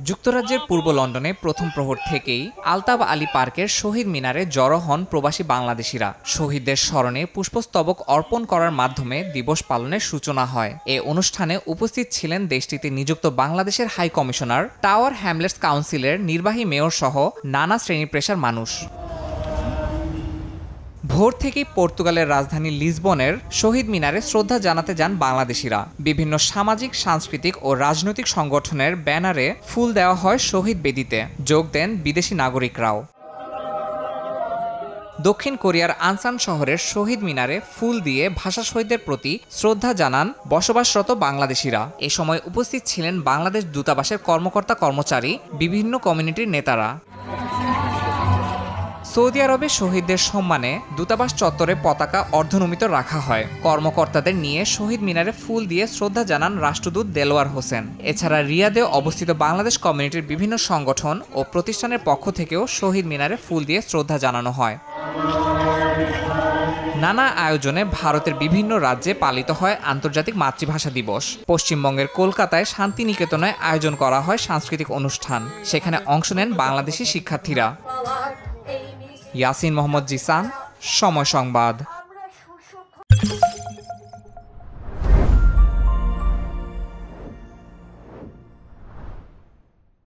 যুক্তরাজ্যের পূর্ব লন্ডনে প্রথম প্রহর থেকেই আলতাব আলী পার্কের শহীদ মিনারে জড়ো হন প্রবাসী বাংলাদেশিরা। শহীদদের স্মরণে পুষ্পস্তবক অর্পণ করার মাধ্যমে দিবস পালনের সূচনা হয়। এ অনুষ্ঠানে উপস্থিত ছিলেন দেশটিতে নিযুক্ত বাংলাদেশের হাই কমিশনার, টাওয়ার হ্যামলেটস কাউন্সিলের নির্বাহী মেয়র সহ নানা শ্রেণী পেশার মানুষ। ভোর থেকেই পর্তুগালের রাজধানী লিসবনের শহীদ মিনারে শ্রদ্ধা জানাতে যান বাংলাদেশিরা। বিভিন্ন সামাজিক, সাংস্কৃতিক ও রাজনৈতিক সংগঠনের ব্যানারে ফুল দেওয়া হয় শহীদ বেদিতে। যোগ দেন বিদেশি নাগরিকরাও। দক্ষিণ কোরিয়ার আনসান শহরের শহীদ মিনারে ফুল দিয়ে ভাষা শহীদদের প্রতি শ্রদ্ধা জানান বসবাসরত বাংলাদেশিরা। এ সময় উপস্থিত ছিলেন বাংলাদেশ দূতাবাসের কর্মকর্তা কর্মচারী, বিভিন্ন কমিউনিটির নেতারা। সৌদি আরবে শহীদদের সম্মানে দূতাবাস চত্বরে পতাকা অর্ধনমিত রাখা হয়। কর্মকর্তাদের নিয়ে শহীদ মিনারে ফুল দিয়ে শ্রদ্ধা জানান রাষ্ট্রদূত দেলোয়ার হোসেন। এছাড়া রিয়াদে অবস্থিত বাংলাদেশ কমিউনিটির বিভিন্ন সংগঠন ও প্রতিষ্ঠানের পক্ষ থেকেও শহীদ মিনারে ফুল দিয়ে শ্রদ্ধা জানানো হয়। নানা আয়োজনে ভারতের বিভিন্ন রাজ্যে পালিত হয় আন্তর্জাতিক মাতৃভাষা দিবস। পশ্চিমবঙ্গের কলকাতায় শান্তিনিকেতনে আয়োজন করা হয় সাংস্কৃতিক অনুষ্ঠান। সেখানে অংশ নেন বাংলাদেশি শিক্ষার্থীরা। ইয়াসিন মোহাম্মদ জিসান, সময় সংবাদ।